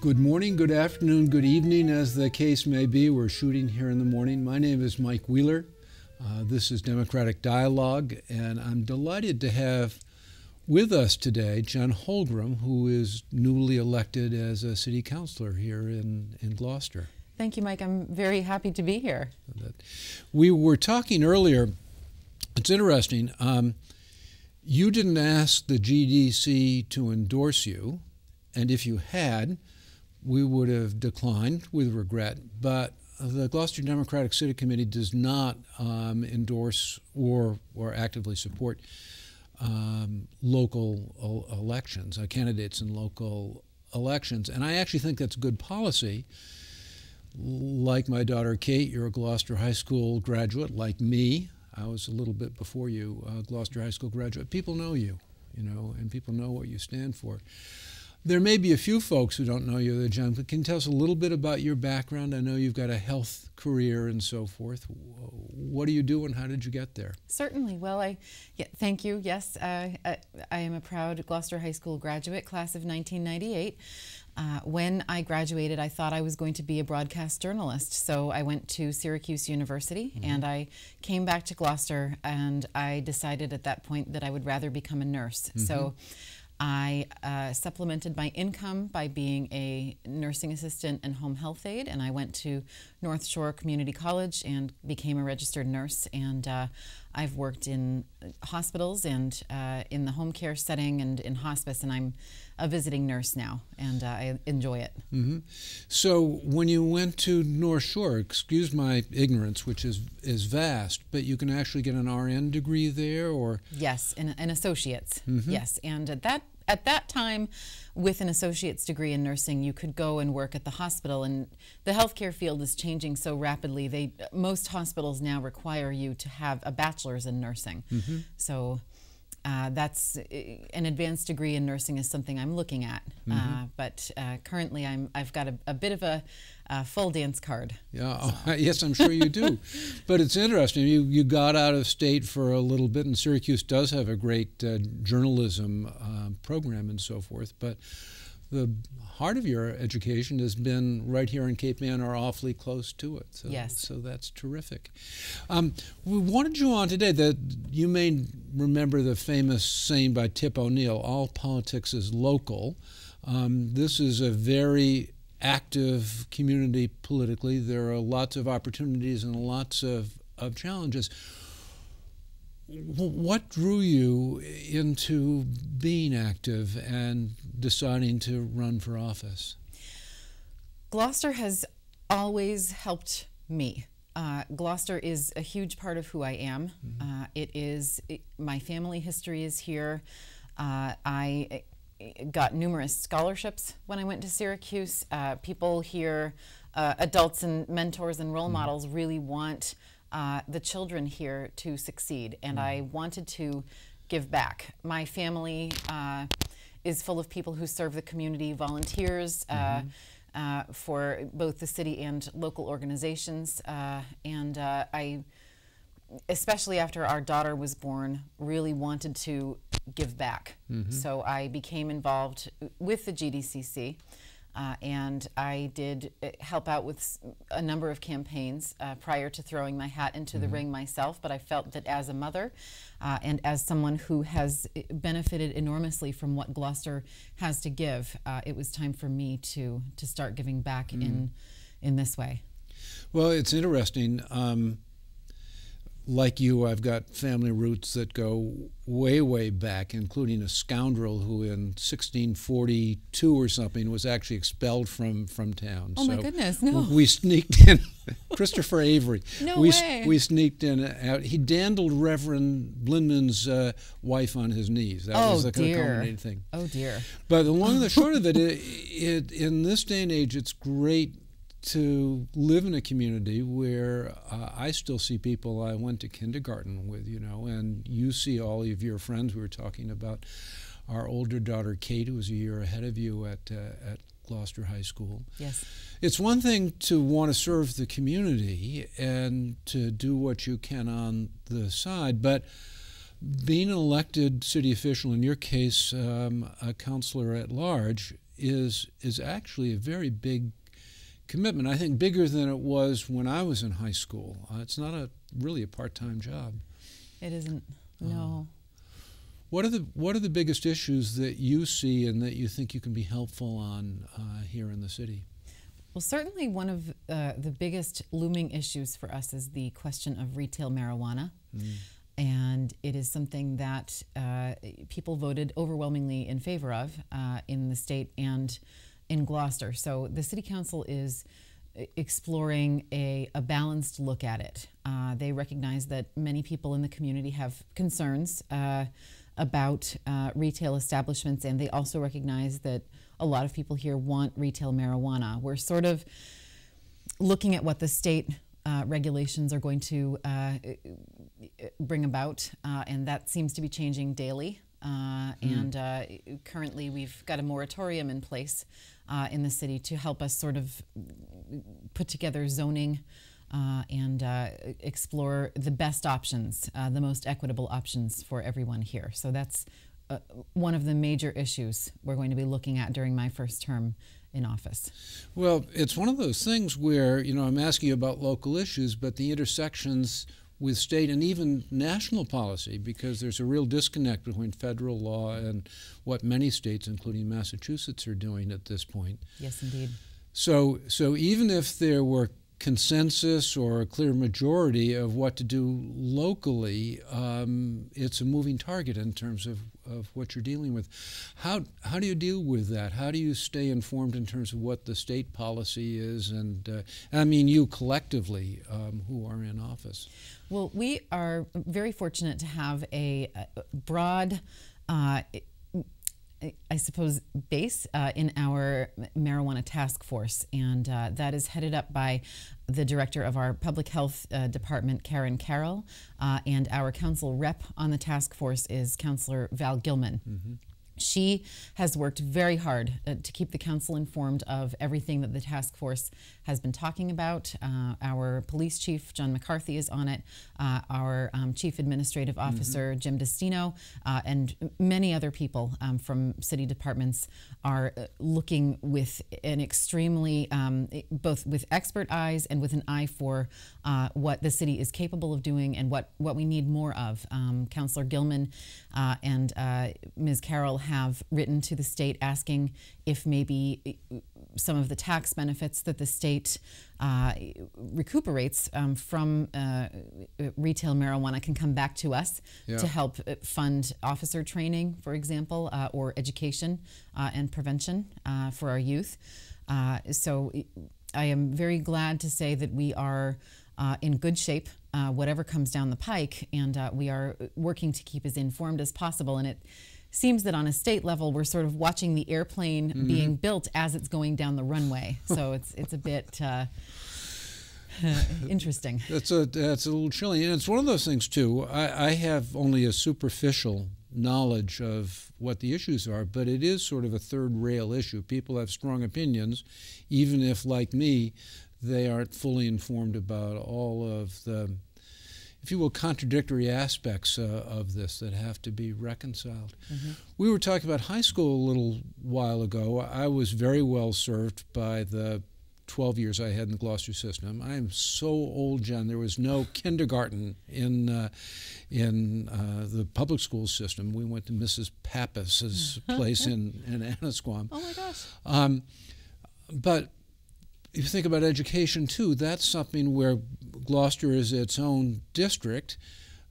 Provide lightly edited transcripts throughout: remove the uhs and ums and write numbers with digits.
Good morning, good afternoon, good evening, as the case may be. We're shooting here in the morning. My name is Mike Wheeler. This is Democratic Dialogue, and I'm delighted to have with us today Jen Holmgren, who is newly elected as a city councillor here in Gloucester. Thank you, Mike. I'm very happy to be here. We were talking earlier. It's interesting. You didn't ask the GDC to endorse you, and if you had, we would have declined with regret. But the Gloucester Democratic City Committee does not endorse or actively support local elections, candidates in local elections. And I actually think that's good policy. Like my daughter Kate, you're a Gloucester High School graduate. Like me, I was a little bit before you, Gloucester High School graduate. People know you, and people know what you stand for. There may be a few folks who don't know you, Jen, but can you tell us a little bit about your background? I know you've got a health career and so forth. What do you do and how did you get there? Certainly. Well, thank you. Yes, I am a proud Gloucester High School graduate, class of 1998. When I graduated, I thought I was going to be a broadcast journalist, so I went to Syracuse University, and I came back to Gloucester, and I decided at that point that I would rather become a nurse. So I supplemented my income by being a nursing assistant and home health aide, and I went to North Shore Community College and became a registered nurse. And I've worked in hospitals and in the home care setting and in hospice, and I'm a visiting nurse now, and I enjoy it. So when you went to North Shore, excuse my ignorance, which is vast, but you can actually get an RN degree there, or? Yes, an associate's, yes. And at that time, with an associate's degree in nursing, you could go and work at the hospital, and the healthcare field is changing so rapidly. Most hospitals now require you to have a bachelor's in nursing. So that's an advanced degree in nursing is something I'm looking at, but currently I've got a bit of a full dance card. Yeah, yes, I'm sure you do. But it's interesting. You got out of state for a little bit, and Syracuse does have a great journalism program and so forth. But the heart of your education has been right here in Cape Ann or awfully close to it. So, yes. So that's terrific. We wanted you on today that you may remember the famous saying by Tip O'Neill, all politics is local. This is a very active community politically. There are lots of opportunities and lots of challenges. What drew you into being active and deciding to run for office? Gloucester has always helped me. Gloucester is a huge part of who I am. My family history is here. I got numerous scholarships when I went to Syracuse. People here, adults and mentors and role models, really want the children here to succeed, and I wanted to give back. My family is full of people who serve the community, volunteers for both the city and local organizations, and I, especially after our daughter was born, really wanted to give back. So I became involved with the GDCC. And I did help out with a number of campaigns prior to throwing my hat into the ring myself, but I felt that as a mother and as someone who has benefited enormously from what Gloucester has to give, it was time for me to start giving back in this way. Well, it's interesting. Like you, I've got family roots that go way, way back, including a scoundrel who in 1642 or something was actually expelled from town. Oh, so my goodness, no. We sneaked in, Christopher Avery. No way. We sneaked in out. He dandled Reverend Blindman's wife on his knees. That was the culminating thing. Oh, dear. But the long and the short of it, in this day and age, it's great to live in a community where I still see people I went to kindergarten with, and you see all of your friends. We were talking about our older daughter, Kate, who was a year ahead of you at Gloucester High School. Yes. It's one thing to want to serve the community and to do what you can on the side, but being an elected city official, in your case, a councillor at large, is actually a very big commitment. I think bigger than it was when I was in high school. It's not really a part-time job. It isn't. No. What are the biggest issues that you see and that you think you can be helpful on here in the city? Well, certainly one of the biggest looming issues for us is the question of retail marijuana. And it is something that people voted overwhelmingly in favor of in the state and in Gloucester. So the City Council is exploring a balanced look at it. They recognize that many people in the community have concerns about retail establishments, and they also recognize that a lot of people here want retail marijuana. We're sort of looking at what the state regulations are going to bring about, and that seems to be changing daily. And currently we've got a moratorium in place in the city to help us sort of put together zoning and explore the best options, the most equitable options for everyone here. So that's one of the major issues we're going to be looking at during my first term in office. Well, it's one of those things where, I'm asking you about local issues, but the intersections with state and even national policy, because there's a real disconnect between federal law and what many states, including Massachusetts, are doing at this point. Yes, indeed. So even if there were consensus or a clear majority of what to do locally, it's a moving target in terms of what you're dealing with. How do you deal with that? How do you stay informed in terms of what the state policy is? And I mean you collectively who are in office. Well, we are very fortunate to have a broad I suppose, base in our marijuana task force, and that is headed up by the director of our public health department, Karen Carroll, and our council rep on the task force is Councillor Val Gilman. She has worked very hard to keep the council informed of everything that the task force has been talking about. Our police chief, John McCarthy, is on it. Our chief administrative officer, Jim Destino, and many other people from city departments are looking with an extremely, both with expert eyes and with an eye for what the city is capable of doing and what we need more of. Councillor Gilman and Ms. Carroll have written to the state asking if maybe some of the tax benefits that the state recuperates from retail marijuana can come back to us to help fund officer training, for example, or education and prevention for our youth. So I am very glad to say that we are in good shape, whatever comes down the pike, and we are working to keep as informed as possible. And it seems that on a state level, we're sort of watching the airplane being built as it's going down the runway. So it's a bit interesting. That's a little chilling, and it's one of those things too. I have only a superficial knowledge of what the issues are, but it is sort of a third rail issue. People have strong opinions, even if, like me, they aren't fully informed about all of the, if you will, contradictory aspects of this that have to be reconciled. We were talking about high school a little while ago. I was very well served by the 12 years I had in the Gloucester system. I am so old, Jen. There was no kindergarten in the public school system. We went to Mrs. Pappas's place in Annisquam. Oh my gosh. But if you think about education too, that's something where Gloucester is its own district,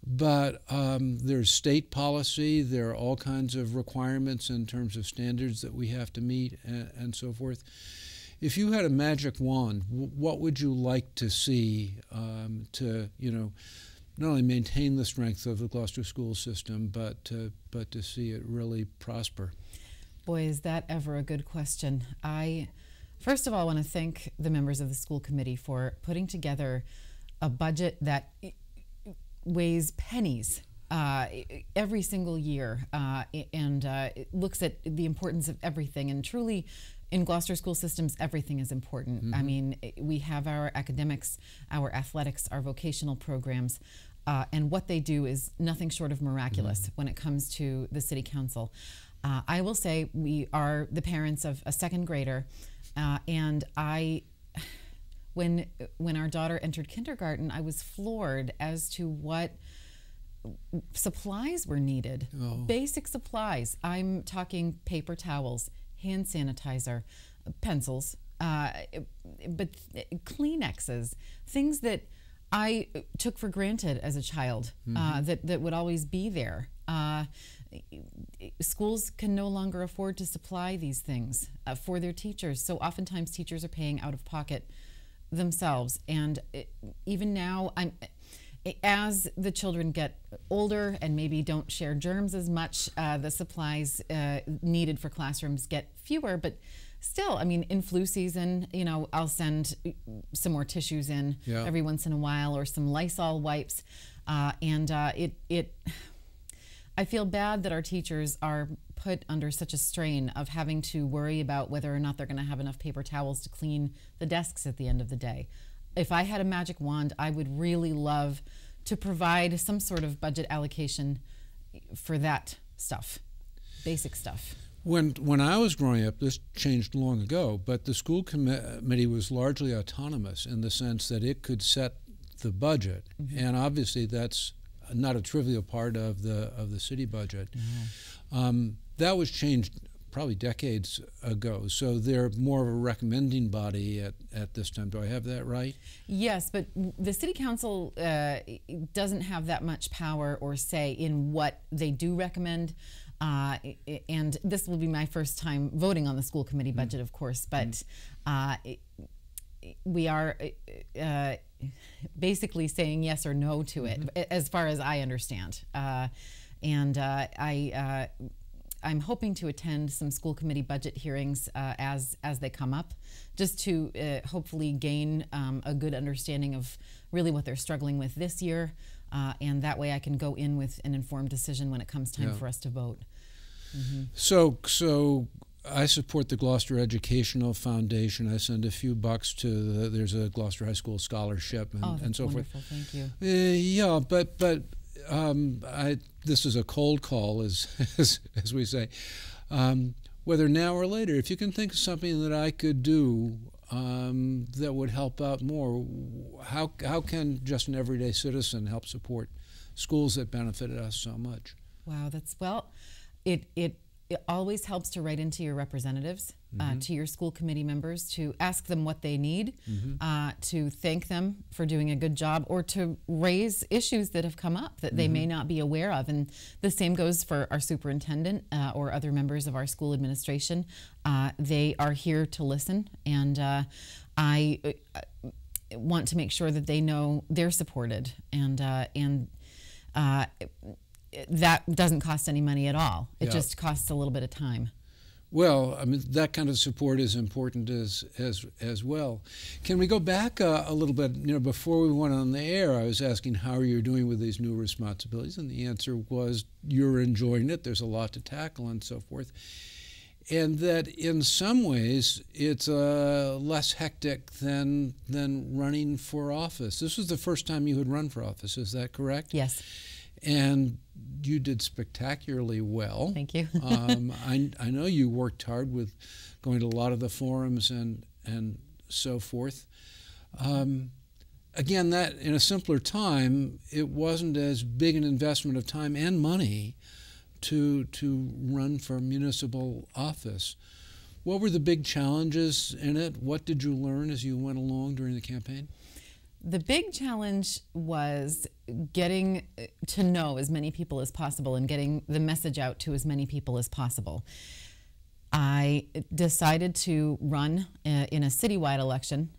but there's state policy, there are all kinds of requirements in terms of standards that we have to meet and so forth. If you had a magic wand, what would you like to see to, not only maintain the strength of the Gloucester school system, but to see it really prosper? Boy, is that ever a good question. First of all, I want to thank the members of the school committee for putting together a budget that weighs pennies every single year and looks at the importance of everything. And truly, in Gloucester school systems, everything is important. I mean, we have our academics, our athletics, our vocational programs, and what they do is nothing short of miraculous when it comes to the city council. I will say we are the parents of a second grader, and when our daughter entered kindergarten, I was floored as to what supplies were needed. Oh. Basic supplies. I'm talking paper towels, hand sanitizer, pencils, but Kleenexes, things that I took for granted as a child, that would always be there. Schools can no longer afford to supply these things for their teachers, so oftentimes teachers are paying out of pocket themselves. And even now, as the children get older and maybe don't share germs as much, the supplies needed for classrooms get fewer, but still, I mean, in flu season, you know, I'll send some more tissues in every once in a while, or some Lysol wipes, I feel bad that our teachers are put under such a strain of having to worry about whether or not they're going to have enough paper towels to clean the desks at the end of the day. If I had a magic wand, I would really love to provide some sort of budget allocation for that stuff, basic stuff. When I was growing up, this changed long ago, but the school committee was largely autonomous in the sense that it could set the budget, and obviously that's not a trivial part of the city budget. That was changed probably decades ago, so they're more of a recommending body at this time. Do I have that right? Yes, but the city council doesn't have that much power or say in what they do recommend. And this will be my first time voting on the school committee budget, of course, but we are basically saying yes or no to it, as far as I understand. I'm hoping to attend some school committee budget hearings as they come up, just to hopefully gain a good understanding of really what they're struggling with this year, and that way I can go in with an informed decision when it comes time for us to vote. So I support the Gloucester Educational Foundation. I send a few bucks to there's a Gloucester High School scholarship and so wonderful. Thank you. Yeah, but this is a cold call, as we say. Whether now or later, if you can think of something that I could do that would help out more, how can just an everyday citizen help support schools that benefited us so much? Wow, it always helps to write into your representatives, to your school committee members, to ask them what they need, to thank them for doing a good job, or to raise issues that have come up that they may not be aware of. And the same goes for our superintendent or other members of our school administration. They are here to listen, and I want to make sure that they know they're supported, and that doesn't cost any money at all. It just costs a little bit of time. Well, I mean, that kind of support is important as well. Can we go back a little bit? You know, before we went on the air, I was asking how you're doing with these new responsibilities, and the answer was you're enjoying it. There's a lot to tackle and so forth, and that in some ways it's less hectic than running for office. This was the first time you had run for office. Is that correct? Yes. And you did spectacularly well. Thank you. I know you worked hard with going to a lot of the forums and so forth. Again, that in a simpler time, it wasn't as big an investment of time and money to run for municipal office. What were the big challenges in it? What did you learn as you went along during the campaign? The big challenge was getting to know as many people as possible and getting the message out to as many people as possible. I decided to run in a citywide election,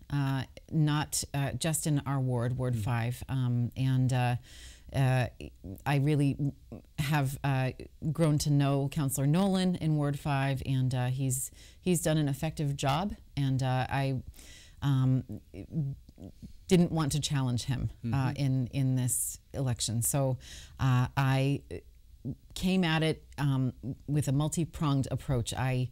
not just in our ward, Ward 5, and I really have grown to know Councillor Nolan in Ward 5, and he's done an effective job, and I didn't want to challenge him in this election. So I came at it with a multi-pronged approach. I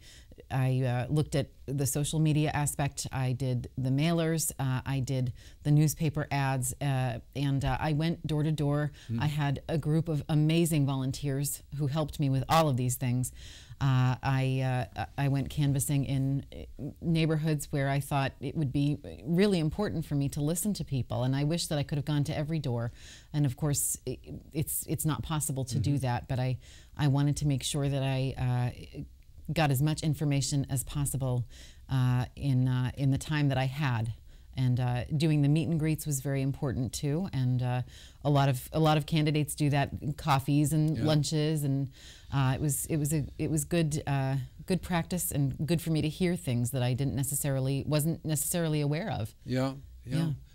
I looked at the social media aspect. I did the mailers. I did the newspaper ads, and I went door to door. I had a group of amazing volunteers who helped me with all of these things. I went canvassing in neighborhoods where I thought it would be really important for me to listen to people, and I wish that I could have gone to every door. And of course, it's not possible to do that. But I wanted to make sure that I got as much information as possible in the time that I had. And doing the meet and greets was very important too. And a lot of candidates do that, coffees and lunches, and it was good practice and good for me to hear things that I wasn't necessarily aware of. Yeah.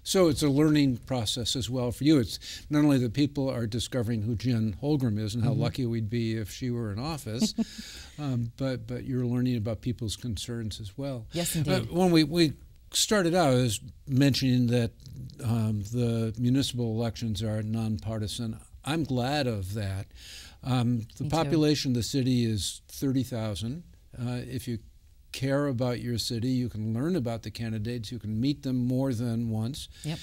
So it's a learning process as well for you. It's not only that people are discovering who Jen Holmgren is and how lucky we'd be if she were in office, but you're learning about people's concerns as well. Yes, indeed. When we started out, I was mentioning that the municipal elections are nonpartisan. I'm glad of that. The population of the city is 30,000. If you care about your city, you can learn about the candidates, you can meet them more than once. Yep.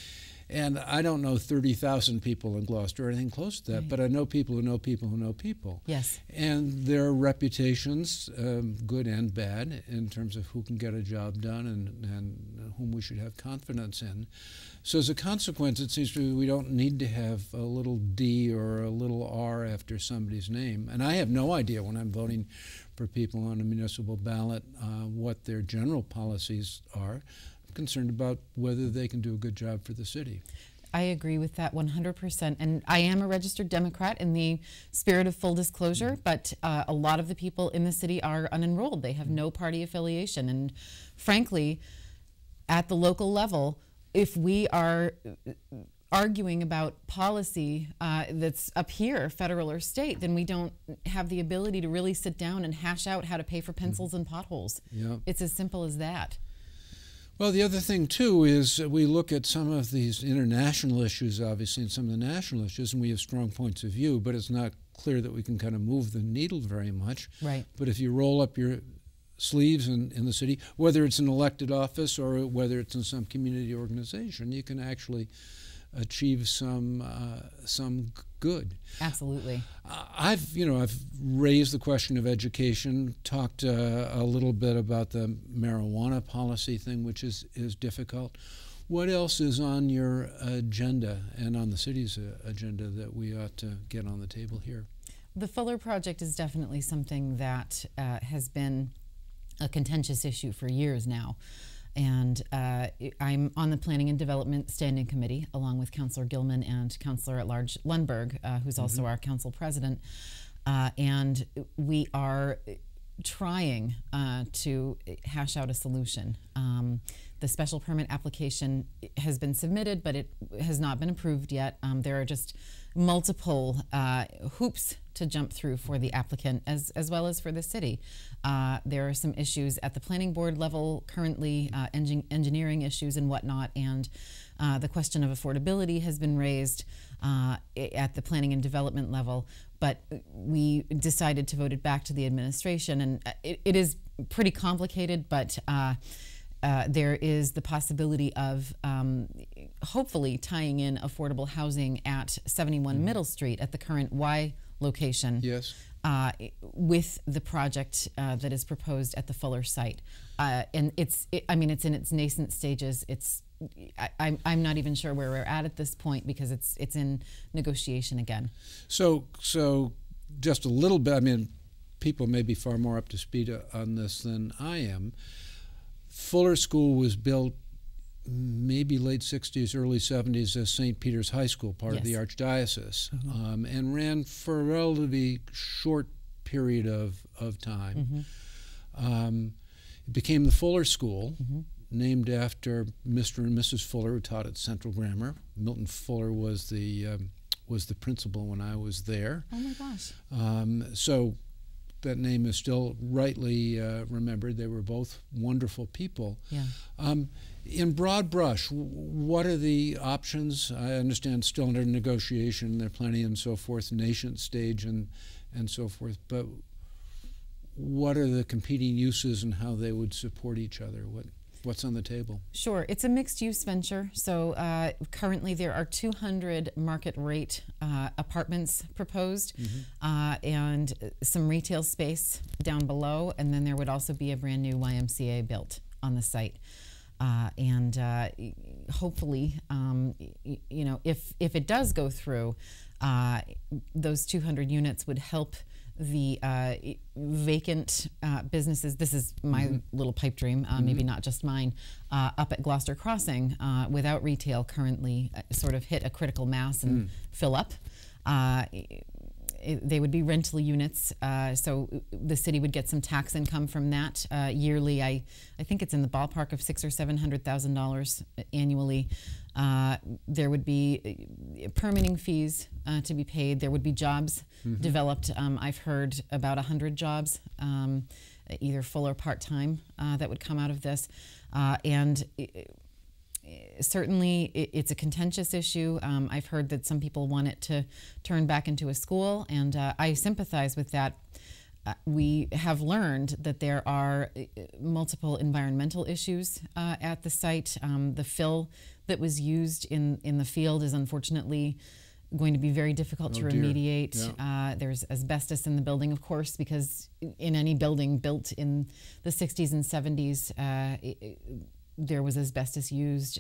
And I don't know 30,000 people in Gloucester or anything close to that, but I know people who know people who know people. Yes. And their reputations, good and bad, in terms of who can get a job done and whom we should have confidence in. So as a consequence, it seems to me we don't need to have a little D or a little R after somebody's name. And I have no idea when I'm voting for people on a municipal ballot what their general policies are. I'm concerned about whether they can do a good job for the city. I agree with that 100%. And I am a registered Democrat in the spirit of full disclosure, but a lot of the people in the city are unenrolled. They have no party affiliation. And frankly, at the local level, if we are arguing about policy that's up here, federal or state, then we don't have the ability to really sit down and hash out how to pay for pencils and potholes. Yeah. It's as simple as that. Well, the other thing, too, is we look at some of these international issues, obviously, and some of the national issues, and we have strong points of view, but it's not clear that we can kind of move the needle very much. Right. But if you roll up your sleeves in the city, whether it's an elected office or whether it's in some community organization, you can actually achieve some good. Absolutely. I've raised the question of education, talked a little bit about the marijuana policy thing, which is difficult. What else is on your agenda and on the city's agenda that we ought to get on the table here? The Fuller Project is definitely something that has been a contentious issue for years now. And I'm on the Planning and Development Standing Committee, along with Councillor Gilman and Councillor at Large Lundberg, who's also our council president. And we are trying to hash out a solution. The special permit application has been submitted, but it has not been approved yet. There are just multiple hoops to jump through for the applicant as well as for the city. There are some issues at the planning board level currently, engineering issues and whatnot, and the question of affordability has been raised at the planning and development level, but we decided to vote it back to the administration, and it is pretty complicated, but there is the possibility of hopefully tying in affordable housing at 71 Middle Street at the current Y location. Yes. With the project that is proposed at the Fuller site, and it's in its nascent stages. I'm not even sure where we're at this point because it's in negotiation again. So just a little bit. I mean, people may be far more up to speed on this than I am. Fuller School was built maybe late 60s, early 70s as St. Peter's High School, part of the Archdiocese, and ran for a relatively short period of time. It became the Fuller School, named after Mr. and Mrs. Fuller, who taught at Central Grammar. Milton Fuller was the principal when I was there. Oh my gosh. So that name is still rightly remembered. They were both wonderful people. Yeah. In broad brush, what are the options? I understand still under negotiation, they're planning and so forth, nation stage and so forth, but what are the competing uses and how they would support each other? What's on the table? Sure, it's a mixed-use venture. So currently there are 200 market rate apartments proposed, and some retail space down below, and then there would also be a brand new YMCA built on the site. And hopefully, you know, if it does go through, those 200 units would help the vacant businesses. This is my little pipe dream, maybe not just mine, up at Gloucester Crossing, without retail currently, sort of hit a critical mass and fill up. They would be rental units, so the city would get some tax income from that yearly. I think it's in the ballpark of $600,000 or $700,000 annually. There would be permitting fees to be paid. There would be jobs developed. I've heard about 100 jobs, either full or part-time, that would come out of this. And certainly it's a contentious issue. I've heard that some people want it to turn back into a school, and I sympathize with that. We have learned that there are multiple environmental issues at the site. The fill that was used in the field is unfortunately going to be very difficult to remediate. Yeah. There's asbestos in the building, of course, because in any building built in the 60s and 70s, there was asbestos used.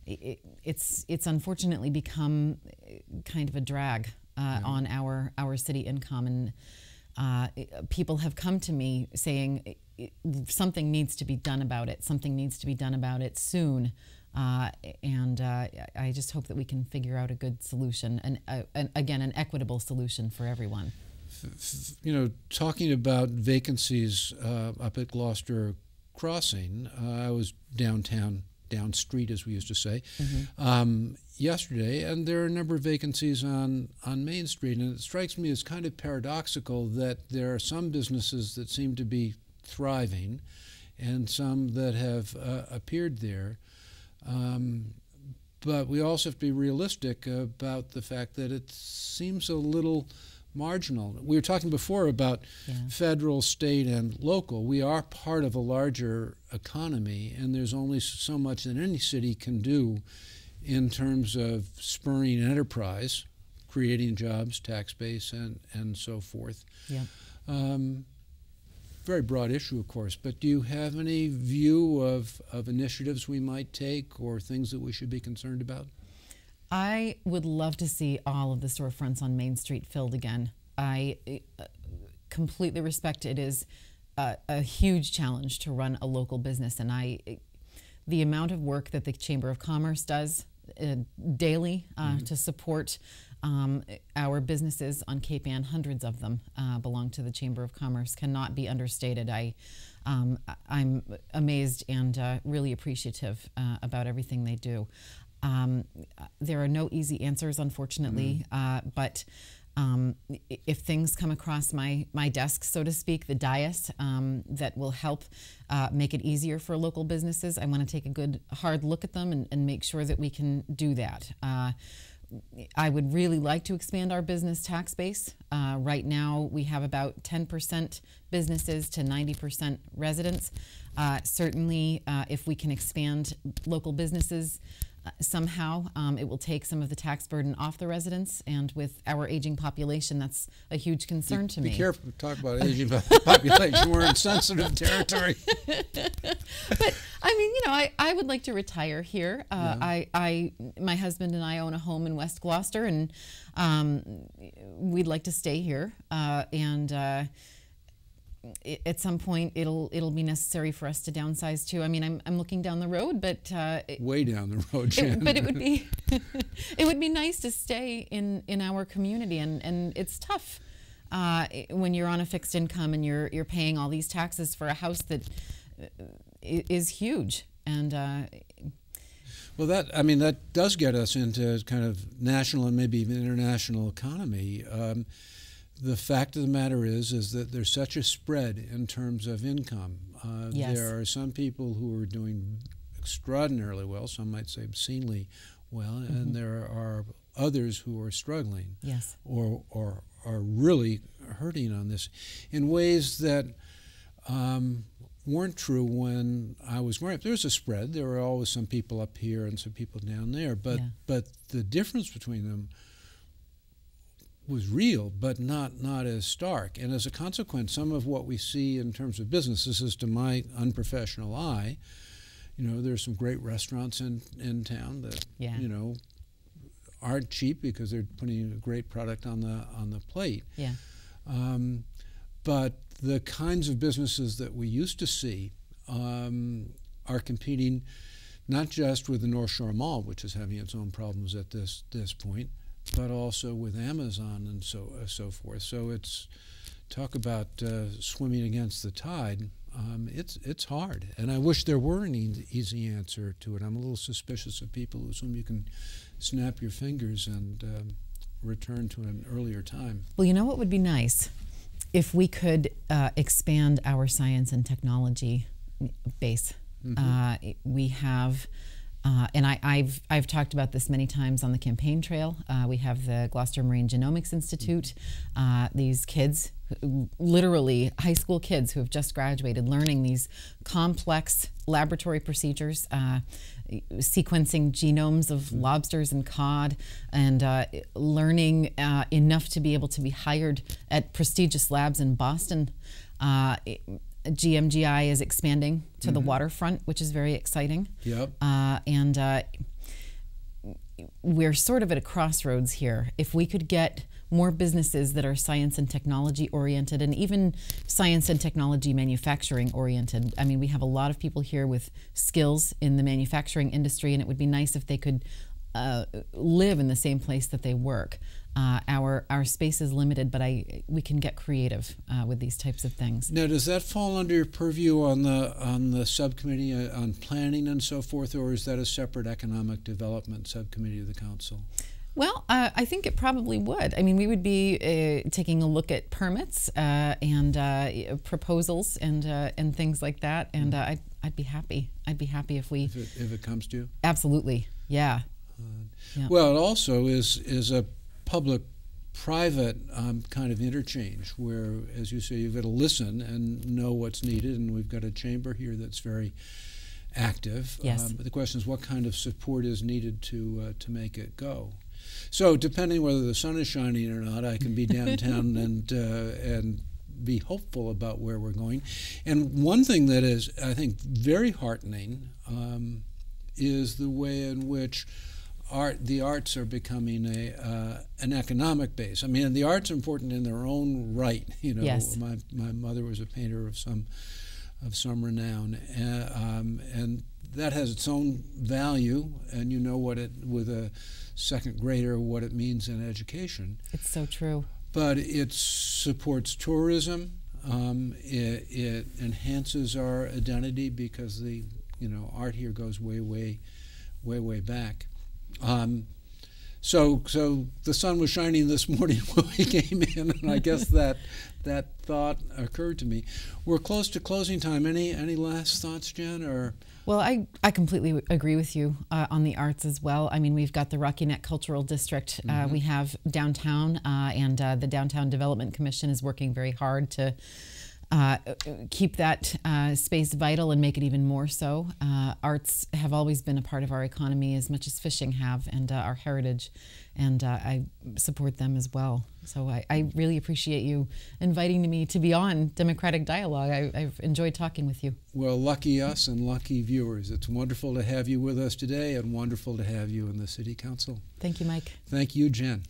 It's unfortunately become kind of a drag on our city income, and people have come to me saying something needs to be done about it. Something needs to be done about it soon. And I just hope that we can figure out a good solution, and again, an equitable solution for everyone. You know, talking about vacancies up at Gloucester Crossing, I was downtown, down street as we used to say, yesterday, and there are a number of vacancies on Main Street, and it strikes me as kind of paradoxical that there are some businesses that seem to be thriving and some that have appeared there. But we also have to be realistic about the fact that it seems a little marginal. We were talking before about federal, state, and local. We are part of a larger economy, and there's only so much that any city can do in terms of spurring enterprise, creating jobs, tax base, and so forth. Yeah. Very broad issue, of course, but do you have any view of initiatives we might take or things that we should be concerned about? I would love to see all of the storefronts on Main Street filled again. I completely respect it is a huge challenge to run a local business, and the amount of work that the Chamber of Commerce does daily to support our businesses on Cape Ann, hundreds of them belong to the Chamber of Commerce, cannot be understated. I'm amazed and really appreciative about everything they do. There are no easy answers, unfortunately, but if things come across my desk, so to speak, the dais, that will help make it easier for local businesses, I want to take a good hard look at them and make sure that we can do that. I would really like to expand our business tax base. Right now we have about 10% businesses to 90% residents. Certainly if we can expand local businesses somehow, it will take some of the tax burden off the residents, and with our aging population, that's a huge concern to me. Be careful to talk about aging population. We're in sensitive territory. But I mean, you know, I would like to retire here. My husband and I own a home in West Gloucester, and we'd like to stay here. At some point, it'll be necessary for us to downsize too. I mean, I'm looking down the road, but way down the road, Jen. But it would be it would be nice to stay in our community, and it's tough when you're on a fixed income and you're paying all these taxes for a house that is huge. And well, that does get us into kind of national and maybe even international economy. The fact of the matter is that there's such a spread in terms of income. Yes. There are some people who are doing extraordinarily well, some might say obscenely well, and there are others who are struggling. Yes. Or are really hurting on this in ways that weren't true when I was growing up. There's a spread. There were always some people up here and some people down there, but the difference between them was real, but not as stark. And as a consequence, some of what we see in terms of business, this is to my unprofessional eye, there's some great restaurants in town that, aren't cheap because they're putting a great product on the plate. Yeah. But the kinds of businesses that we used to see are competing not just with the North Shore Mall, which is having its own problems at this point, but also with Amazon and so forth. So it's talk about swimming against the tide. It's hard, and I wish there were an easy answer to it. I'm a little suspicious of people who assume you can snap your fingers and return to an earlier time. Well, you know what would be nice? If we could expand our science and technology base. We have, and I've talked about this many times on the campaign trail. We have the Gloucester Marine Genomics Institute. These kids, literally high school kids who have just graduated, learning these complex laboratory procedures, sequencing genomes of lobsters and cod, and learning enough to be able to be hired at prestigious labs in Boston. GMGI is expanding to the waterfront, which is very exciting. Yep. And we're sort of at a crossroads here. If we could get more businesses that are science and technology oriented, and even science and technology manufacturing oriented. I mean, we have a lot of people here with skills in the manufacturing industry, and it would be nice if they could live in the same place that they work. Our space is limited, but we can get creative with these types of things. Now, does that fall under your purview on the subcommittee on planning and so forth, or is that a separate economic development subcommittee of the council? Well, I think it probably would. I mean, we would be taking a look at permits and proposals and things like that, and I'd be happy. I'd be happy if it comes to you. Absolutely, yeah. Yeah. Well, it also is a public-private kind of interchange where, as you say, you've got to listen and know what's needed, and we've got a chamber here that's very active. Yes. But the question is, what kind of support is needed to make it go? So, depending whether the sun is shining or not, I can be downtown and be hopeful about where we're going. And one thing that is, I think, very heartening is the way in which the arts are becoming an economic base. I mean, the arts are important in their own right. Yes. My mother was a painter of some renown, and that has its own value. And you know with a second grader, what it means in education. It's so true. But it supports tourism. It enhances our identity because the art here goes way back. So the sun was shining this morning when we came in, and I guess that thought occurred to me. We're close to closing time. Any last thoughts, Jen? Or well, I completely agree with you on the arts as well. I mean, we've got the Rocky Neck Cultural District. We have downtown, and the Downtown Development Commission is working very hard to keep that space vital and make it even more so. Arts have always been a part of our economy as much as fishing have, and our heritage, and I support them as well. So I really appreciate you inviting me to be on Democratic Dialogue. I've enjoyed talking with you. Well, lucky us and lucky viewers. It's wonderful to have you with us today and wonderful to have you in the City Council. Thank you, Mike. Thank you, Jen.